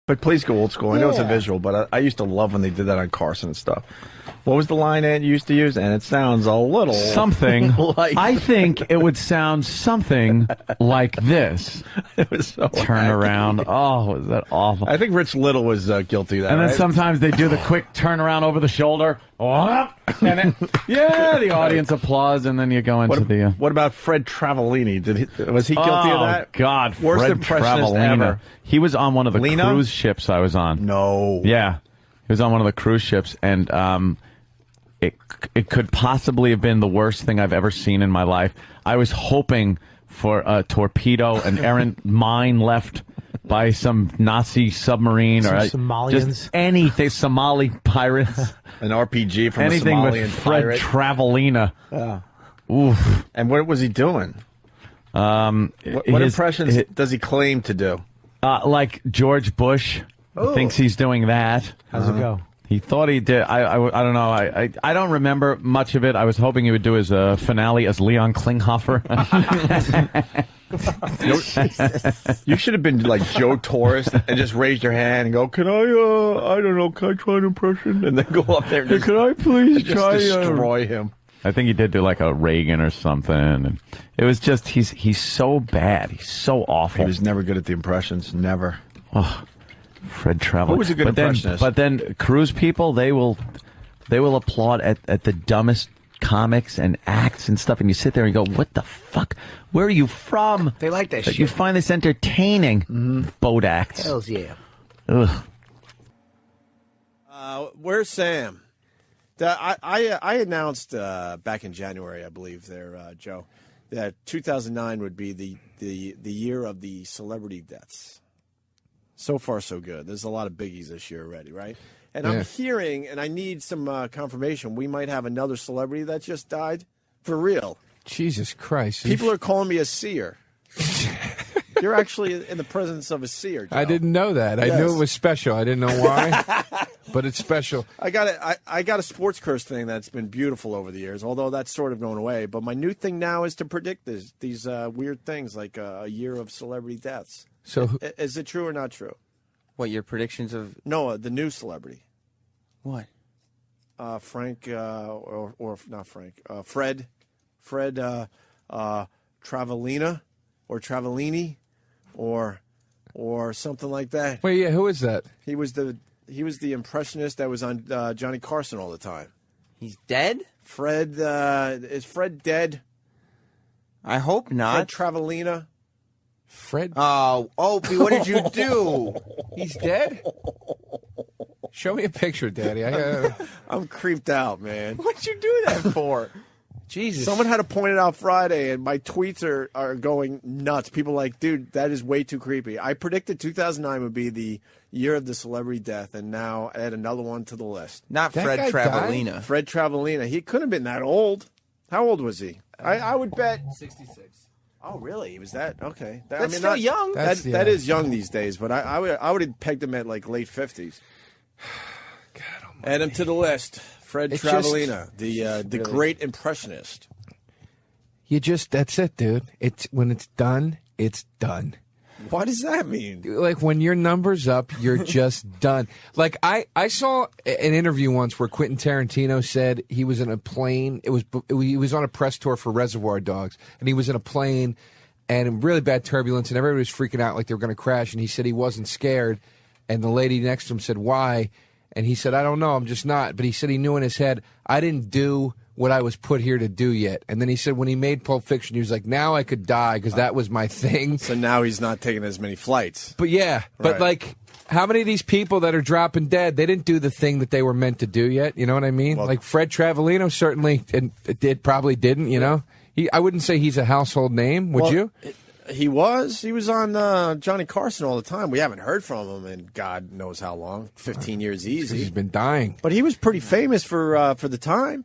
But please go old school. I know it's a visual, but I used to love when they did that on Carson and stuff. What was the line Ed used to use? And it sounds a little something like. I think it would sound something like this. It was so turn around. Oh, was that awful? I think Rich Little was guilty of that. And then right? sometimes they do the quick turn around over the shoulder. And then, the audience applauds, and then you go into the. What about Fred Travellini? Was he guilty of that? Oh God, Worst Fred impressionist Travellini. ever. He was on one of the Lena? cruise ships I was on. No. Yeah, he was on one of the cruise ships, and it could possibly have been the worst thing I've ever seen in my life. I was hoping for a torpedo, an errant mine left by some Nazi submarine, Some or Somalians. just anything, Somali pirates, An RPG from anything a but Somalian Fred pirate. Travellini. Oof. And what was he doing? What impressions does he claim to do? Like George Bush thinks he's doing that. How's it go? He thought he did. I don't know. I don't remember much of it. I was hoping he would do his finale as Leon Klinghoffer. You should have been like Joe Torres and just raised your hand and go, "Can I? I don't know. Can I try an impression?" And then go up there and just, Can I please just try? destroy him. I think he did do like a Reagan or something. And it was just he's so bad. He's so awful. He was never good at the impressions. Never. Oh, Fred Travellini. Who was a good impressionist? But then cruise people, they will applaud at the dumbest comics and acts and stuff, and you sit there and you go, "What the fuck? Where are you from?" They like that shit. You find this entertaining. Boat acts. Hells yeah. Ugh. Where's Sam? I announced back in January, I believe, Joe, that 2009 would be the year of the celebrity deaths. So far, so good. There's a lot of biggies this year already, right? And I'm hearing, and I need some confirmation, we might have another celebrity that just died for real. Jesus Christ. People are calling me a seer. You're actually in the presence of a seer, Joe. I didn't know that. I knew it was special. I didn't know why, but it's special. I got a sports curse thing that's been beautiful over the years, although that's sort of going away. But my new thing now is to predict these weird things like a year of celebrity deaths. So Is it true or not true? What, your predictions of... No, the new celebrity. What? Frank, or not Frank, Fred Travellina or Travellini or something like that. Wait, yeah, who is that? He was the impressionist that was on Johnny Carson all the time. He's dead? Fred, is Fred dead? I hope not. Fred Travellina. Fred? Oh, Opie, what did you do? He's dead? Show me a picture, Daddy. I'm creeped out, man. What'd you do that for? Jesus. Someone had to point it out Friday, and my tweets are going nuts. People are like, dude, that is way too creepy. I predicted 2009 would be the year of the celebrity death, and now add another one to the list. Not That Fred guy Travellina. died? Fred Travellina. He couldn't have been that old. How old was he? I would bet 66. Oh, really? He was that? Okay. That's still young. That is young these days, but I would have pegged him at like late 50s. Add him to the list. Fred It's Travellina, the great impressionist. That's it, dude. When it's done, it's done. What does that mean? Like when your number's up, you're just done. Like I saw an interview once where Quentin Tarantino said he was in a plane. He was on a press tour for Reservoir Dogs, and he was in a plane and in really bad turbulence, and everybody was freaking out like they were going to crash. And he said he wasn't scared, and the lady next to him said, "Why?" And he said, "I don't know, I'm just not." But he said he knew in his head, "I didn't do what I was put here to do yet." And then he said when he made Pulp Fiction, he was like, "Now I could die because that was my thing." So now he's not taking as many flights. But yeah, but like, how many of these people that are dropping dead, they didn't do the thing that they were meant to do yet? You know what I mean? Well, like Fred Travellino certainly probably didn't, you know? I wouldn't say he's a household name, would you? He was on Johnny Carson all the time. We haven't heard from him in God knows how long, 15 years easy. He's been dying. But he was pretty famous for the time.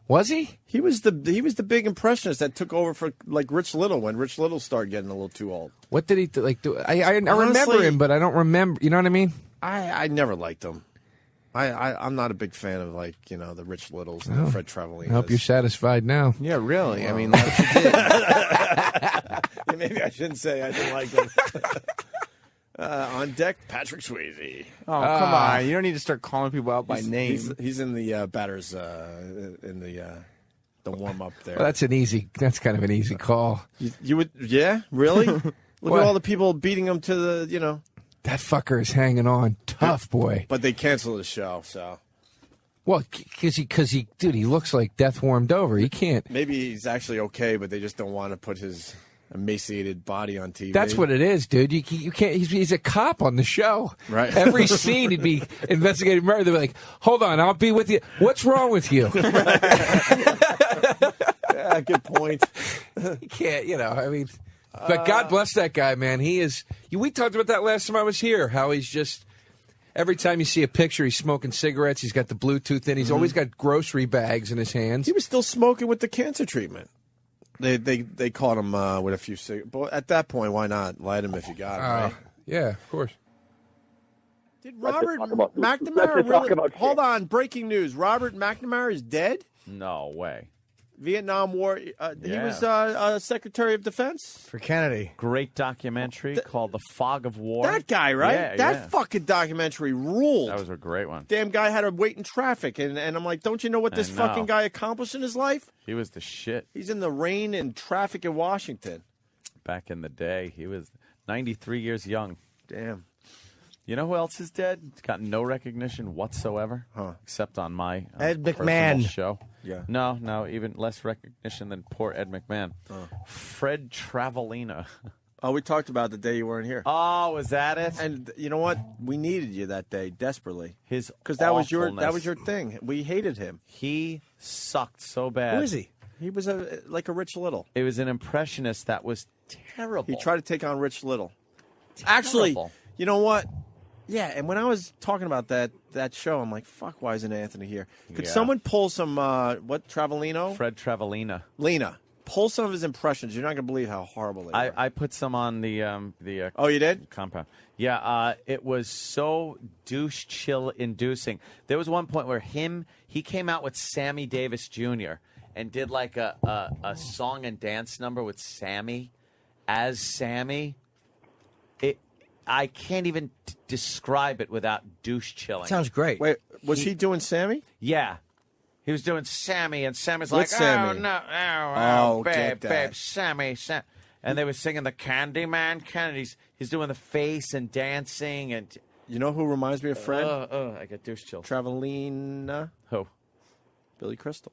Was he? He was the big impressionist that took over for like Rich Little when Rich Little started getting a little too old. What did he do? I remember Honestly, him, but I don't remember. You know what I mean? I never liked him. I'm not a big fan of the Rich Littles and the Fred Travellini. I hope you're satisfied now. Yeah, really. Well. I mean, that's what you did. Maybe I shouldn't say I didn't like them. On deck, Patrick Swayze. Oh, come on. You don't need to start calling people out by name. He's in the batters in the warm up there. Well, that's kind of an easy call. You would, yeah, really? Look What? at all the people beating him to the, That fucker is hanging on tough, boy. But they canceled the show, so Well, because he, dude, he looks like death warmed over. He can't. maybe he's actually okay, but they just don't want to put his emaciated body on TV. That's what it is, dude. You can't. He's a cop on the show. Right. Every scene, he'd be investigating murder. They'd be like, "Hold on, I'll be with you. What's wrong with you?" Yeah, good point. You can't. I mean, but God bless that guy, man. He is. We talked about that last time I was here. How he's just. Every time you see a picture, he's smoking cigarettes. He's got the Bluetooth in. He's always got grocery bags in his hands. He was still smoking with the cancer treatment. They caught him with a few cigarettes. But at that point, why not light him if you got him, right? Yeah, of course. Did Robert McNamara really... Hold on, breaking news. Robert McNamara is dead? No way. Vietnam War. He Yeah. was Secretary of Defense? For Kennedy. Great documentary called The Fog of War. That guy, right? Yeah, that fucking documentary ruled. That was a great one. Damn guy had to wait in traffic. And I'm like, don't you know what this I know. fucking guy accomplished in his life? He was the shit He's in the rain and traffic in Washington. back in the day. He was 93 years young. Damn. You know who else is dead? Got no recognition whatsoever, Huh. except on my Ed personal McMahon. show. Yeah. No, even less recognition than poor Ed McMahon. Fred Travellina. Oh, we talked about the day you weren't here. Oh, was that it? And you know what? We needed you that day desperately His because that was your awfulness. thing. We hated him. He sucked so bad. Who is he? He was like a Rich Little. It was an impressionist that was terrible. He tried to take on Rich Little. Actually, Terrible. you know what? Yeah, and when I was talking about that show, I'm like, fuck, why isn't Anthony here? Could Yeah. someone pull some, Travellino? Fred Travellina. Lena. Pull some of his impressions. You're not going to believe how horrible they were. I put some on the Oh, you did? compound. Yeah, it was so douche chill inducing. There was one point where he came out with Sammy Davis Jr. and did like a song and dance number with Sammy as Sammy. I can't even describe it without douche chilling. Sounds great. Wait, was he doing Sammy? Yeah. He was doing Sammy, and Sammy's What's like, Sammy? oh, no, Oh, babe, get that. babe, Sammy. And they were singing the Candyman. He's doing the face and dancing, and You know who reminds me of Fred? I get douche chills. Travellina. Who? Billy Crystal.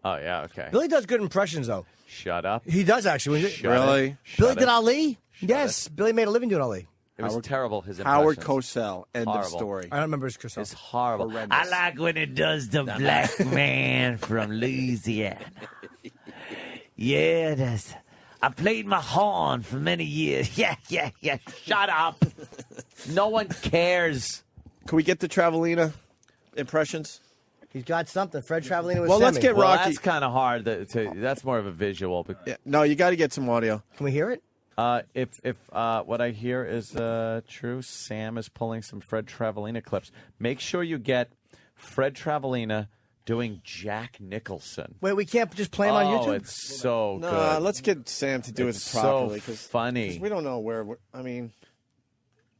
Oh, yeah, okay. Billy does good impressions, though. Shut up. He does, actually. Shut Really? it. Billy Shut did it. Ali? Yes. Billy made a living doing Ali. It was terrible, his Howard impressions. Cosell. End of Horrible. story. I don't remember his Chris. It's horrible. Horrendous. I like when it does the black man from Louisiana. Yeah, I played my horn for many years. Yeah. Shut up. No one cares. Can we get the Travellina impressions? He's got something. Fred Travellina was Well, let's Sammy. get Well, Rocky. that's kind of hard. That's more of a visual. But Yeah, no, you got to get some audio. Can we hear it? if what I hear is true, Sam is pulling some Fred Travellina clips. Make sure you get Fred Travellina doing Jack Nicholson. Wait, we can't just play him on YouTube? It's so No, good. let's get Sam to do It's it properly. so 'cause- funny. 'cause we don't know where. I mean,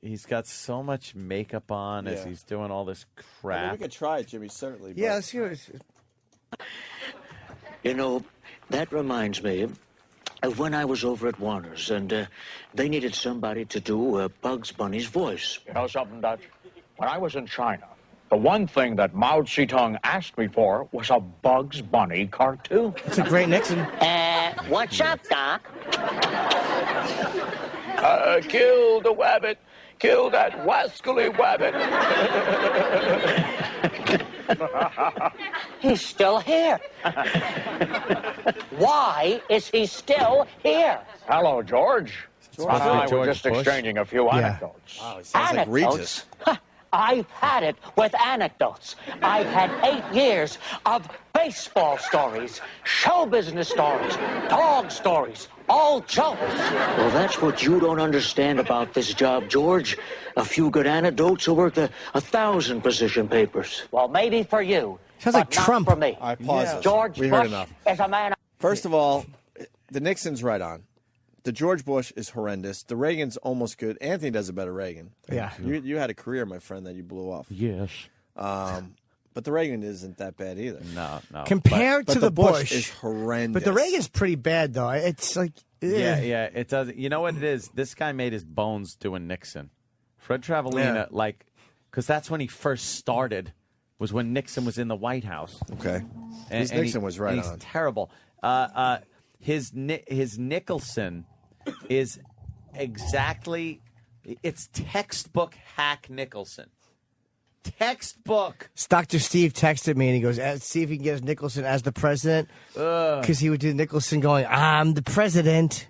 He's got so much makeup on as Yeah. he's doing all this I mean, crap. we could try it, Jimmy. Certainly. Yeah, but- let's hear it. You know, that reminds me of when I was over at Warner's, and they needed somebody to do Bugs Bunny's voice. You know something, Dutch? When I was in China, the one thing that Mao Zedong asked me for was a Bugs Bunny cartoon. It's a great Nixon. What's up, Doc? Kill the wabbit. Kill that wascally wabbit. He's still here. Why is he still here? Hello, George. Supposed to be I were George just Bush. exchanging a few anecdotes. Wow, he sounds like Regis. Huh, I've had it with anecdotes. I've had 8 years of baseball stories, show business stories, dog stories, all jokes. Well, that's what you don't understand about this job, George. A few good anecdotes are worth 1,000 position papers. Well, maybe for you. Sounds like but not Trump. for me. All right, pause this. George We heard Bush enough. is a man. First of all, the Nixon's right on. The George Bush is horrendous. The Reagan's almost good. Anthony does a better Reagan. Yeah. You had a career, my friend, that you blew off. Yes. But the Reagan isn't that bad either. No. Compared But to the Bush is horrendous. But the Reagan's pretty bad, though. It's like, Yeah, it does. You know what it is? This guy made his bones doing Nixon. Fred Travalena, because that's when he first started, was when Nixon was in the White House. Okay. And Nixon was right he's on. terrible. His Nicholson is exactly, it's textbook hack Nicholson. Textbook. Dr. Steve texted me and he goes, see if he can get Nicholson as the president. Because he would do Nicholson going, I'm the president.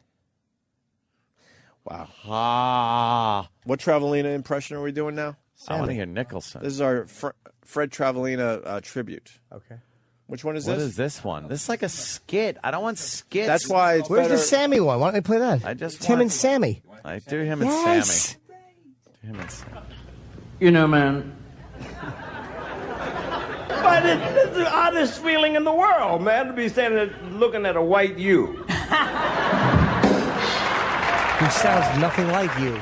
Wow. What Travalena impression are we doing now? I want to hear Nicholson. This is our Fred Travalena tribute. Okay. Which one is What this? is this one? This is like a skit. I don't want skits. That's why it's Where's better. the Sammy one? Why don't we play that? It's him and Sammy. I do him and Yes. Sammy. Do him and Sammy. You know, man. But it's the oddest feeling in the world, man, to be standing there looking at a white you. Who sounds nothing like you.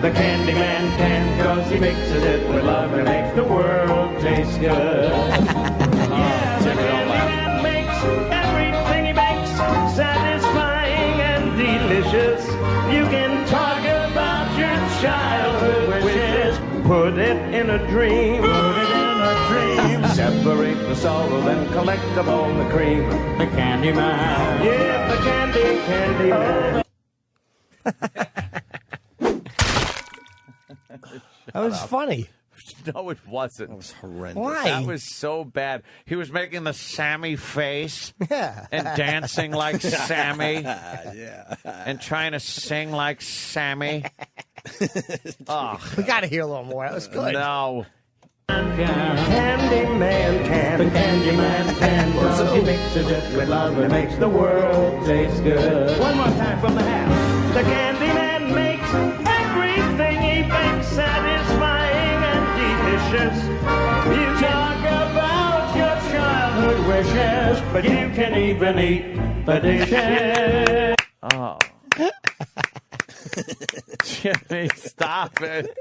The candy man can, cause he mixes it with love and makes the world taste good. Yeah, the candy man makes everything he makes satisfying and delicious. You can talk about your childhood wishes, put it in a dream, separate the sorrow, then collect up all the cream. The candy man, yeah, the candy man. That was funny. No, it wasn't. That was horrendous. Why? That was so bad. He was making the Sammy face Yeah. and dancing like Sammy Yeah. and trying to sing like Sammy. Oh, We got to hear a little more. That was good. no. Candy man can, the candy man can, cause he mixes it with love and makes the world taste good. One more time from the half. The candy man makes everything he bakes satisfying and delicious. You talk about your childhood wishes, but you can even eat the dishes. Oh. Jimmy, stop it.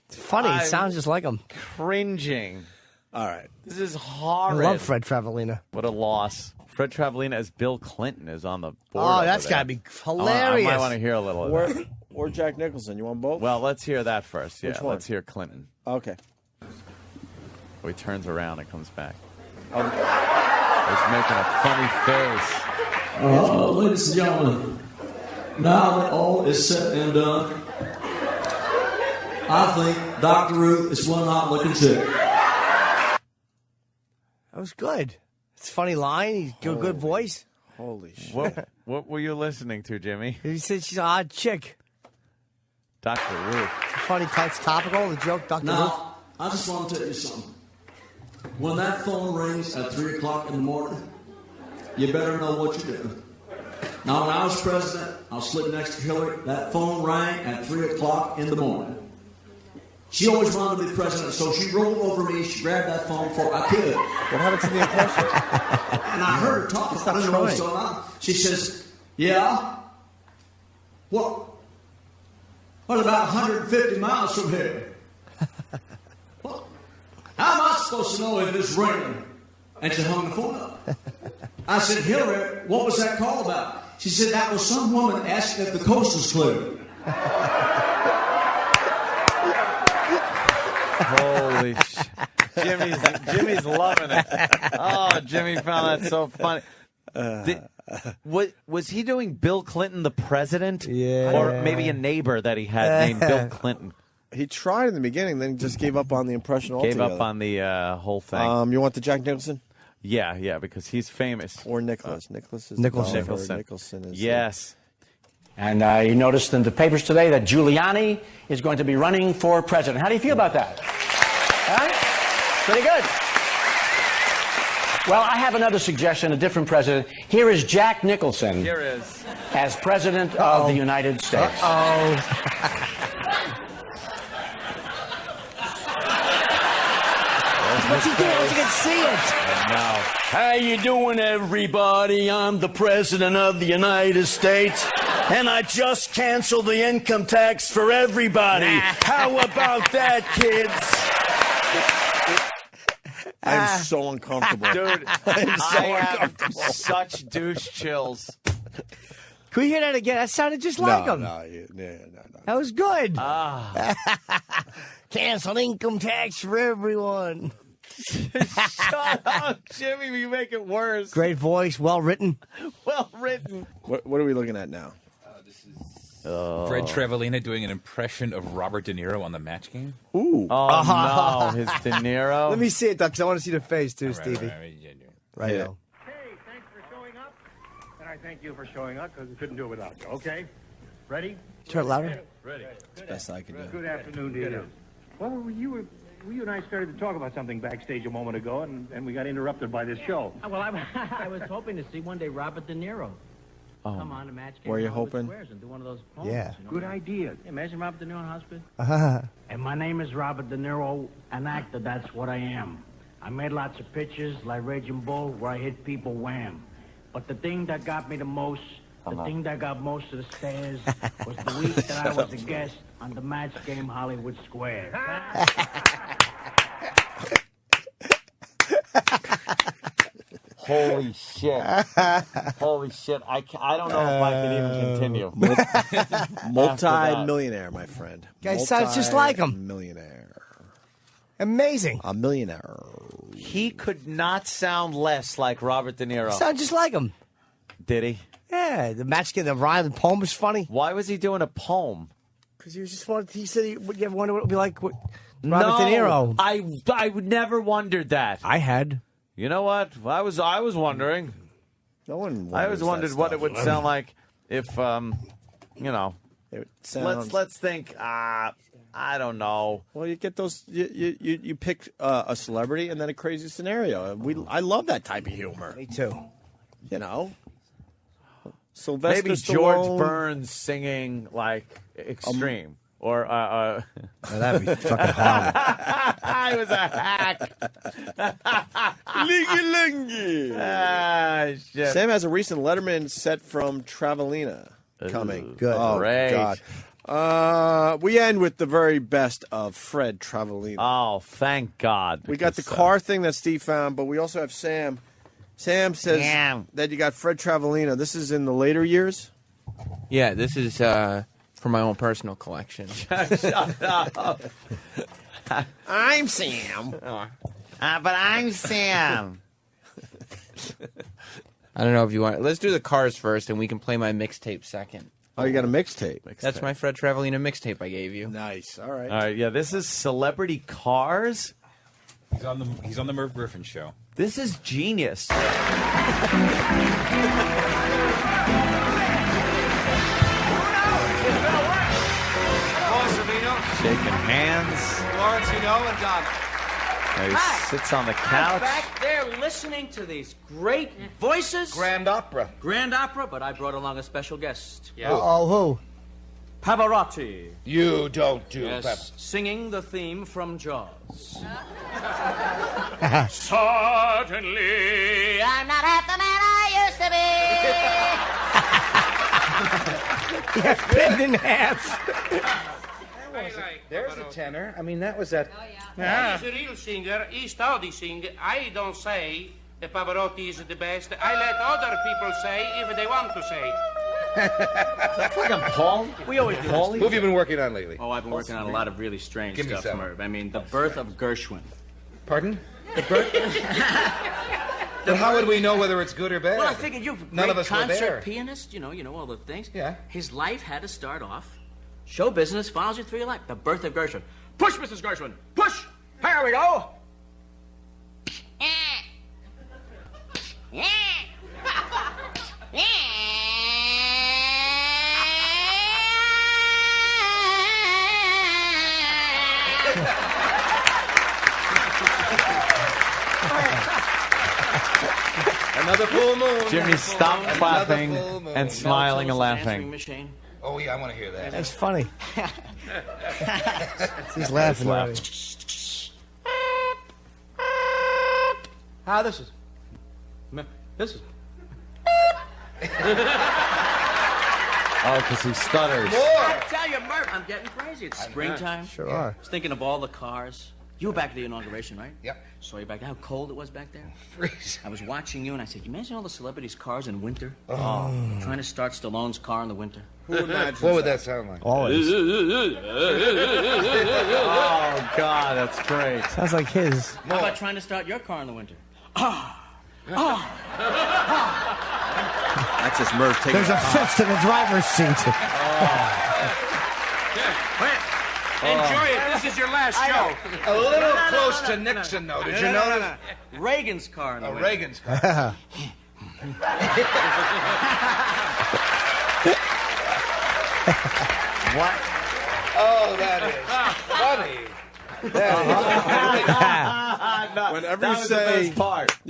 It's funny. It I'm sounds just like him. Cringing. All right. This is I horrid. love Fred Travalena. What a loss. Fred Travalena as Bill Clinton is on the board. Oh, over that's there. got to be I hilarious. might want to hear a little of that. Or Jack Nicholson. You want both? Well, let's hear that first. Yeah, Which one? let's hear Clinton. Okay. Oh, he turns around and comes back. Oh. He's making a funny face. Ladies and gentlemen, now that all is said and done, I think Dr. Ruth is one hot-looking chick. That was good. It's a funny line. He's got a good voice. Holy shit. What were you listening to, Jimmy? He said she's an odd chick. Dr. Ruth. Funny, it's topical. The joke, Dr. Ruth. Now, I just want to tell you something. When that phone rings at 3 o'clock in the morning, you better know what you're doing. Now, when I was president, I was sitting next to Hillary. That phone rang at 3 o'clock in the morning. She always wanted to be president, so she rolled over me. She grabbed that phone before I could. What happened to the impression? And I heard her talking. I didn't know what was going on. She says, yeah? What about 150 miles from here? What? How am I supposed to know if it's raining? And she hung the phone up. I said, Hillary, what was that call about? She said, that was some woman asking if the coast was clear. Holy shit. Jimmy's loving it. Oh, Jimmy found that so funny. What was he doing? Bill Clinton, the president? Yeah. Or maybe a neighbor that he had named Bill Clinton. He tried in the beginning, then he just gave up on the impression Gave altogether. up on the whole thing. You want the Jack Nicholson? Yeah, because he's famous. Or Nicholas? Nicholas is Nicholson. the golfer. Nicholson is Yes. And you noticed in the papers today that Giuliani is going to be running for president. How do you feel about that? Huh? Pretty good. Well, I have another suggestion, a different president. Here is Jack Nicholson Here is. as president of the United States. What's he doing? You can see it. No. How you doing, everybody? I'm the President of the United States, and I just canceled the income tax for everybody. How about that, kids? I'm so uncomfortable. Dude, I'm so I have uncomfortable. such douche chills. Can we hear that again? That sounded just like him. No. That was good. Ah. Cancel income tax for everyone. Shut up, Jimmy. You make it worse. Great voice, well written. Well written. What are we looking at now? Fred Trevelina doing an impression of Robert De Niro on the Match Game. Ooh. Oh, no. His De Niro. Let me see it, Doc, because I want to see the face, too, Stevie. Right Yeah. now. Hey, thanks for showing up. And I thank you for showing up because we couldn't do it without you. Okay? Ready? Turn it louder. Ready. It's the best I can do. Good afternoon to you. Well, you and I started to talk about something backstage a moment ago, and we got interrupted by this show. Well, I was hoping to see one day Robert De Niro come on a Match Game. Were you Hollywood hoping? Squares and do one of those poems, Yeah. you know? Good idea. Imagine Robert De Niro in hospital. And my name is Robert De Niro, an actor, that's what I am. I made lots of pictures, like Raging Bull, where I hit people wham. But the thing that got me the most, the thing that got most of the stares, was the week that I was a guest on the Match Game Hollywood Squares. Holy shit. Holy shit. I don't know if I can even continue. Multi-millionaire, my friend. Guy sounds just like him. Millionaire. Amazing. A millionaire. He could not sound less like Robert De Niro. Sound just like him. Did he? Yeah, the Match Game, the rhyme, the poem was funny. Why was he doing a poem? Because he was just wanted. He said, "You ever wonder what it would be like with Robert De Niro?" I never wondered that. I had. You know what? I was wondering. No one. I always wondered what it would sound like if, you know. It sounds... Let's think. I don't know. Well, you get those. You pick a celebrity and then a crazy scenario. I love that type of humor. Me too. You know. Sylvester Maybe Stallone. George Burns singing like Extreme. Or Oh, that'd be fucking horrible. I was a hack. Lingy. Shit. Sam has a recent Letterman set from Travelina coming. Good. Oh, Great. God. We end with the very best of Fred Travelina. Oh, thank God. We got the car thing that Steve found, but we also have Sam. Sam says that you got Fred Travelina. This is in the later years? Yeah, this is for my own personal collection. Shut up. I'm Sam. But I'm Sam. I don't know if you want. Let's do the cars first, and we can play my mixtape second. Oh, you got a mixtape. That's my Fred Travelina mixtape I gave you. Nice. All right. All right, yeah, this is Celebrity Cars. He's on the Merv Griffin show. This is genius. Shaking hands. Lawrence, you know, and John. He sits on the couch. Back there listening to these great voices. Grand Opera. Grand Opera, but I brought along a special guest. Yeah. Oh, who? Pavarotti. You don't do Yes, singing the theme from Jaws. Certainly, I'm not half the man I used to be. Yeah, bend in half. There's a tenor. I mean, that was that. He's a real singer. He studies singing. I don't say that Pavarotti is the best. I let other people say if they want to say. Fucking Paul. We always do. Who have you been working on lately? Oh, I've been working on a lot of really strange Give me stuff, some. Merv. I mean, the birth of Gershwin. Pardon? Then how would we know whether it's good or bad? Well, I figured you're a None great of us were concert there. pianist. You know all the things. Yeah. His life had to start off. Show business follows you through your life. The birth of Gershwin. Push, Mrs. Gershwin. Push. Here we go. Another full moon. Jimmy, stop Another clapping full moon. and smiling and Answering laughing. machine. Oh, yeah, I want to hear that. That's funny. He's laughing already. How this is? This is. Oh, because he stutters. I tell you, Murph, I'm getting crazy. It's springtime. Sure are. I was thinking of all the cars. You were back at the inauguration, right? Yep. Saw you back there. How cold it was back there? Freeze. I was watching you, and I said, "You imagine all the celebrities' cars in winter? Oh. Trying to start Stallone's car in the winter." Who imagines what would that sound like? Always. Oh, God, that's great. Sounds like his. How about trying to start your car in the winter? That's just Murph taking There's a fist in the driver's seat. Enjoy it. This is your last show. A little close to Nixon, though. Did you notice? Reagan's car in the winter. Reagan's car. What? Oh, that is funny. Whenever you say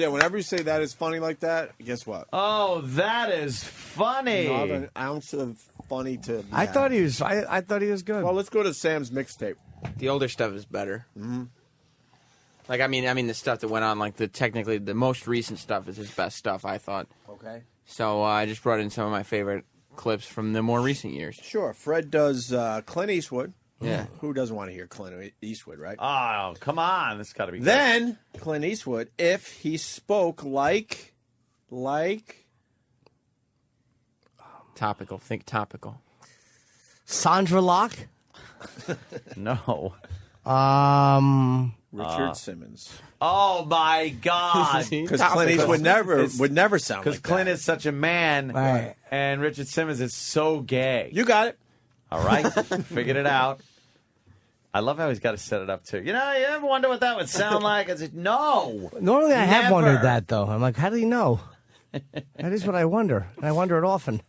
whenever you say that is funny like that, guess what? Oh, that is funny. Not an ounce of funny to. I thought he was. I thought he was good. Well, let's go to Sam's mixtape. The older stuff is better. Mm-hmm. Like I mean, the stuff that went on, like technically the most recent stuff is his best stuff, I thought. Okay. So I just brought in some of my favorite clips from the more recent years. Sure. Fred does Clint Eastwood. Yeah. Who doesn't want to hear Clint Eastwood, right? Oh, come on. This got to be good. Then Clint Eastwood, if he spoke like topical. Think topical. Sandra Locke. No. Richard Simmons. Oh my God! Because Clint Eastwood would never sound like that. Because Clint is such a man, Right. and Richard Simmons is so gay. You got it. All right, figured it out. I love how he's got to set it up too. You know, you ever wonder what that would sound like? I said, no. Normally, I have Never. wondered that though. I'm like, how do you know? That is what I wonder, and I wonder it often.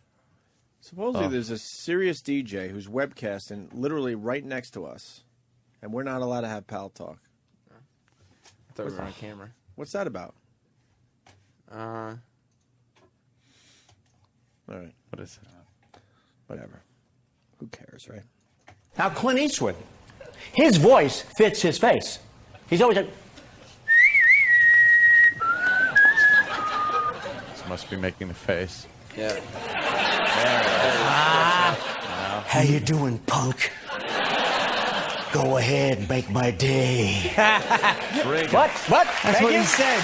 Supposedly, there's a serious DJ who's webcasting literally right next to us, and we're not allowed to have pal talk. I thought we were on camera. What's that about? Uh, All right. What is it? Whatever. Who cares, right? Now, Clint Eastwood, his voice fits his face. He's always like, This must be making the face. yeah. how you doing, punk? Go ahead, make my day. What? That's Thank what you? he said.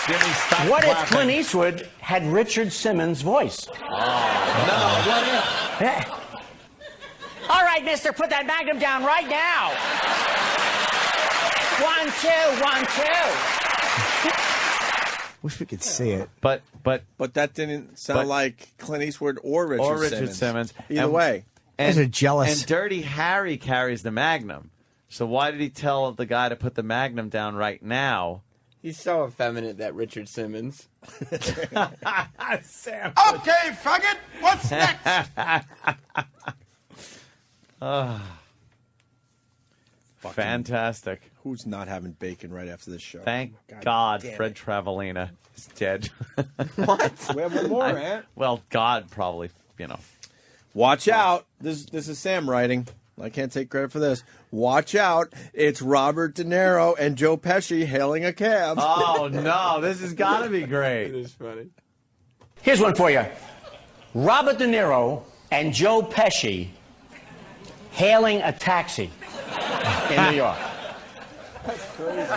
Jimmy, stop What if clapping. Clint Eastwood had Richard Simmons' voice? No, what if? All right, mister, put that magnum down right now. 1, 2, 1, 2. Wish we could see it. But that didn't sound but- like Clint Eastwood or Richard Simmons. Either And- way. Guys are jealous. And Dirty Harry carries the Magnum. So why did he tell the guy to put the Magnum down right now? He's so effeminate, that Richard Simmons. Sam. Okay, faggot. What's next? Fantastic. Who's not having bacon right after this show? Thank God damn Fred it. Travellina is dead. What? We have one more, Ant. Well, God probably, you know. Watch out. This is Sam writing. I can't take credit for this. Watch out. It's Robert De Niro and Joe Pesci hailing a cab. Oh, no. This has got to be great. It is funny. Here's one for you. Robert De Niro and Joe Pesci hailing a taxi in New York. That's crazy.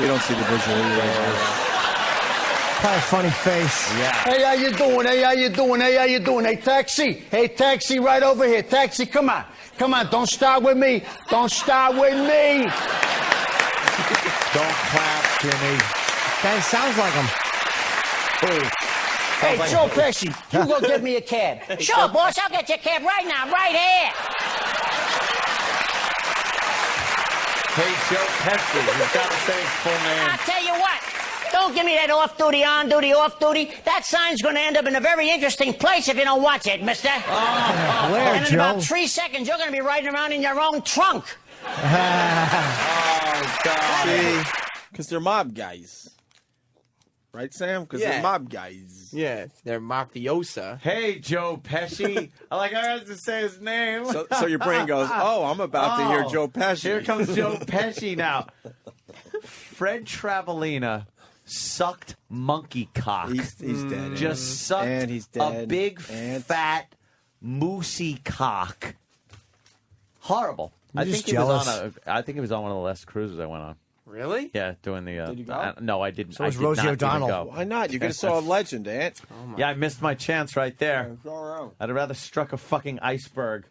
We don't see the visual either. Probably a funny face. Yeah. Hey, how you doing? Hey, how you doing? Hey, how you doing? Hey, taxi. Hey, taxi, right over here. Taxi, come on. Come on, don't start with me. Don't start with me. Don't clap, Jimmy. Guy sounds like him. Hey, Joe Pesci, you go get me a cab. Sure, boss, I'll get your cab right now, right here. Hey, Joe Pesci. You've got to say his full name. I'll tell you what. Don't give me that off-duty, on-duty, off-duty. That sign's going to end up in a very interesting place if you don't watch it, mister. Where, and in Joe? about 3 seconds, you're going to be riding around in your own trunk. Oh, God. See? Because they're mob guys. right, Sam? Because Yeah. they're mob guys. Yeah, they're mafiosa. Hey, Joe Pesci. I have to say his name. So your brain goes, oh, I'm about to hear Joe Pesci. Here comes Joe Pesci now. Fred Travellina sucked monkey cock. He's dead. Just sucked And he's a dead. big, And- fat, moosey cock. Horrible. I just think jealous. I think he was on one of the last cruises I went on. Really? Yeah, doing the. Did you go? No, I didn't. So was I did Rosie not O'Donnell. even go. Why not? You could have saw a legend, Ant. Yeah, I missed my chance right there. Go around. I'd have rather struck a fucking iceberg.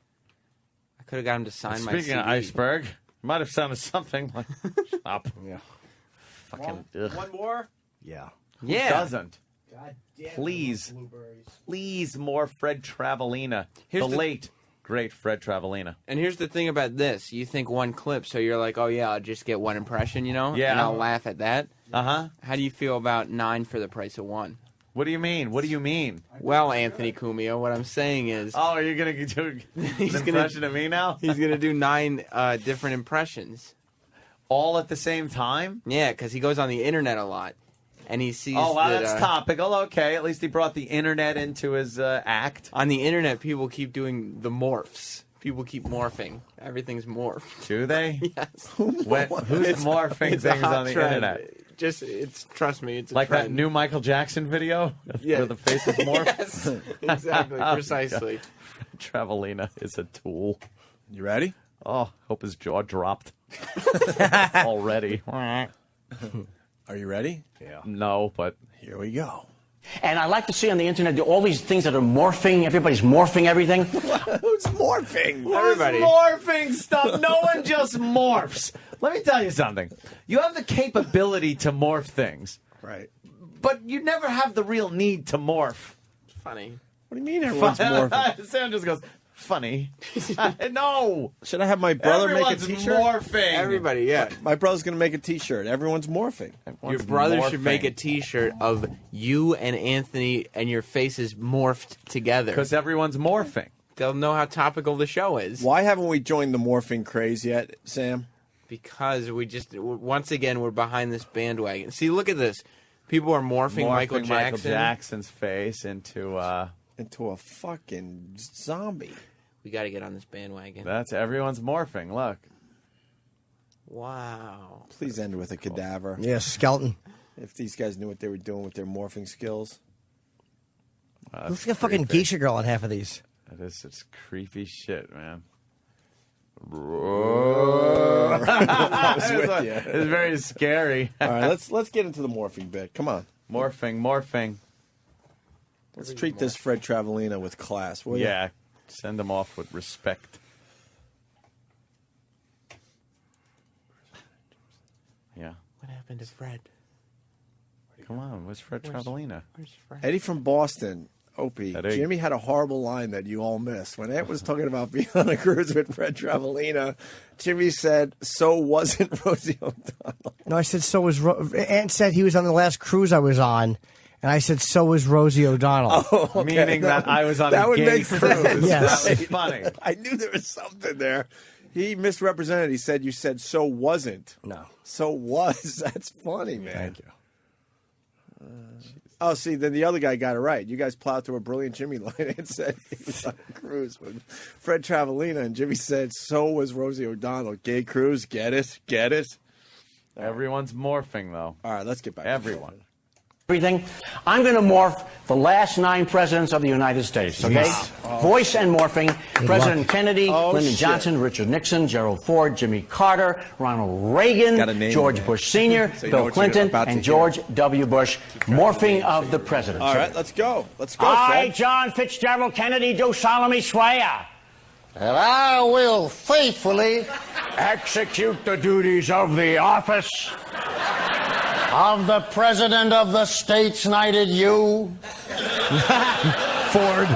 I could have got him to sign my Speaking CD. of iceberg, might have sounded something like. Stop. Yeah. Fucking. Ugh. One more? Yeah. Who doesn't? Please, more Fred Travellina. Here's the the- late, great Fred Travellina. And here's the thing about this. You think one clip, so you're like, oh, yeah, I'll just get one impression, you know? Yeah. And I'll laugh at that. Uh-huh. How do you feel about 9 for the price of 1? What do you mean? What do you mean? Well, Anthony Cumio, what I'm saying is... Oh, you're going to do an impression of me now? He's going to do 9 different impressions. All at the same time? Yeah, because he goes on the internet a lot. And he sees Oh, wow, that, that's topical. Okay, at least he brought the internet into his act. On the internet, people keep doing the morphs. People keep morphing. Everything's morphed. Do they? Yes. Who's morphing It's a things hot on the trend. internet? Trust me, it's a Like trend. that new Michael Jackson video Yeah. where the face is morphed? Yes, exactly, precisely. Travellina is a tool. You ready? Oh, hope his jaw dropped already. Are you ready? Yeah. No, but here we go. And I like to see on the internet all these things that are morphing. Everybody's morphing everything. Who's morphing? Everybody. Who's morphing stuff? No one just morphs. Let me tell you something. You have the capability to morph things, Right. but you never have the real need to morph. Funny. What do you mean everyone's morphing? Sam just goes, funny. No. Should I have my brother Everyone's make a T-shirt? morphing. Everybody, yeah. My brother's going to make a T-shirt. Everyone's morphing. Your brother should morphing. make a T-shirt of you and Anthony and your faces morphed together. Because everyone's morphing. They'll know how topical the show is. Why haven't we joined the morphing craze yet, Sam? Because once again, we're behind this bandwagon. See, look at this. People are morphing Michael Jackson. Jackson's face into a fucking zombie. We got to get on this bandwagon. That's everyone's morphing. Look. Wow. Please end with a cadaver. Yeah, skeleton. If these guys knew what they were doing with their morphing skills. Looks like a fucking geisha girl on half of these. That is just creepy shit, man. I was with you. It's very scary. All right, let's get into the morphing bit. Come on. Morphing. Let's treat this Fred Travellina with class, will you? Yeah. Send him off with respect. Yeah. What happened to Fred? Come on. Where's Fred Travellina? Where's Fred? Eddie from Boston. Opie, Eddie. Jimmy had a horrible line that you all missed. When Ed was talking about being on a cruise with Fred Travellina, Jimmy said, so wasn't Rosie O'Donnell. No, I said so was. Ant said he was on the last cruise I was on, and I said so was Rosie O'Donnell. Oh, okay. Meaning that I was on that a would gay make cruise. sense. Yes. That was funny. I knew there was something there. He misrepresented. He said you said so wasn't. No. So was. That's funny, man. Thank you. Oh, see, then the other guy got it right. You guys plowed through a brilliant Jimmy line and said he was on a cruise with Fred Travellina, and Jimmy said, so was Rosie O'Donnell. Gay cruise, get it? Get it? Everyone's morphing, though. All right, let's get back Everyone. Everything. I'm going to morph the last 9 presidents of the United States, okay? Voice and morphing. President Kennedy, Lyndon shit. Johnson, Richard Nixon, Gerald Ford, Jimmy Carter, Ronald Reagan, Got a name George in there. Bush Sr., So you know Bill what you're Clinton, about to and hear. George W. Bush. Morphing of the presidents. All right, let's go. Let's go, I, Fred. John Fitzgerald Kennedy, do solemnly swear that I will faithfully execute the duties of the office of the President of the States Knighted U. Ford.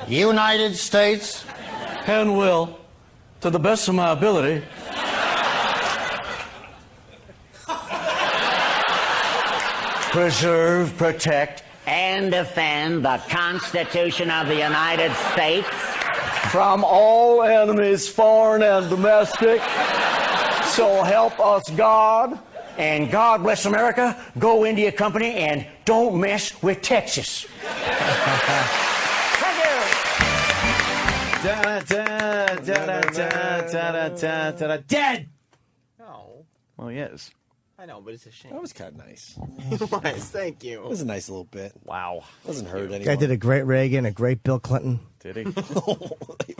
United States. And will, to the best of my ability, preserve, protect, and defend the Constitution of the United States from all enemies, foreign and domestic, so help us God. And God bless America, go India Company, and don't mess with Texas. Thank you. Dead. No. Well, he is. I know, but it's a shame. That was kind of nice. Nice, thank you. It was a nice little bit. Wow. Doesn't hurt anyone. Guy did a great Reagan, a great Bill Clinton. Did he?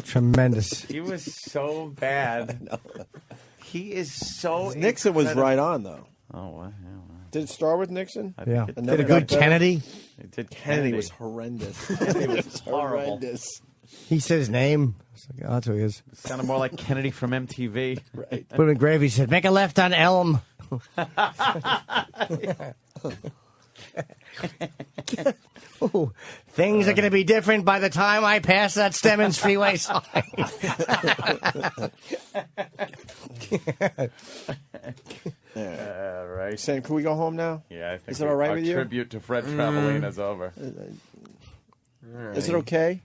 Tremendous. He was so bad. He is so. Nixon was right on, though. Oh, wow. Did it start with Nixon? Yeah. It Did never a good got better? Kennedy. It did. Kennedy was horrendous. Kennedy was horrible. horrendous. He said his name. I was like, oh, that's who he is. Sounded more like Kennedy from MTV. Right. Put him in grave. He said, make a left on Elm. Ooh, things are going to be different by the time I pass that Stemmons freeway sign. Right. Sam, can we go home now? Yeah, I think Is it all right our with you? tribute to Fred Travelina's over. Is it okay?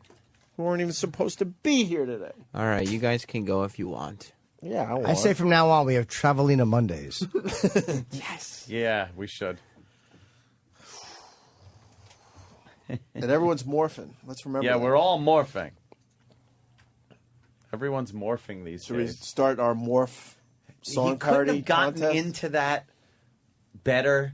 We weren't even supposed to be here today. All right, you guys can go if you want. Yeah, I say from now on we have Travelina Mondays. Yes. Yeah, we should. And everyone's morphing. Let's remember. Yeah, that. we're all morphing. Everyone's morphing these Should we days. start our morph song He couldn't party have gotten contest? into that better.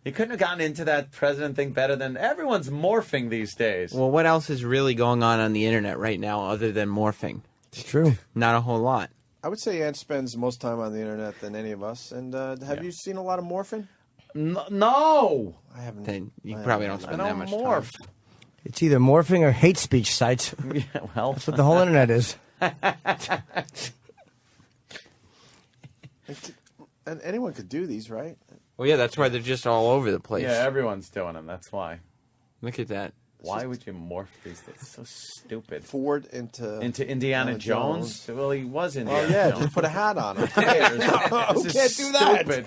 He couldn't have gotten into that president thing better than everyone's morphing these days. Well, what else is really going on the internet right now other than morphing? It's true. Not a whole lot. I would say Ann spends most time on the internet than any of us. And have you seen a lot of morphing? No. I haven't. Then you probably don't spend that much morph. time. It's either morphing or hate speech sites. Yeah, well, That's what the whole internet is. And anyone could do these, right? Well, yeah, that's why they're just all over the place. yeah, everyone's doing them. That's why. Look at that. Why would you morph these things? It's so stupid. Forward into Indiana Jones? Well, he was Indiana Oh yeah, Jones. just put a hat on him. Who Who can't do that? Stupid.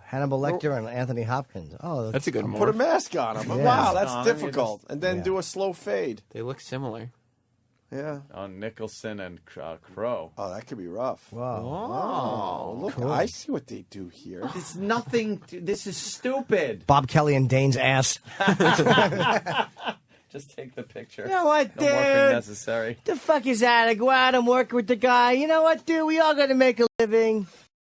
Hannibal Lecter and Anthony Hopkins. Oh, That's a good Put a morph. mask on him. Yeah. Wow, that's No, you're difficult. And then yeah. do a slow fade. They look similar. Yeah. On Nicholson and Crow. Oh, that could be rough. Wow. Oh, look, I see what they do here. It's nothing. This is stupid. Bob Kelly and Dane's ass. Just take the picture. You know what, No morphing dude? necessary. The fuck is that? I go out and work with the guy. You know what, dude? We all got to make a living.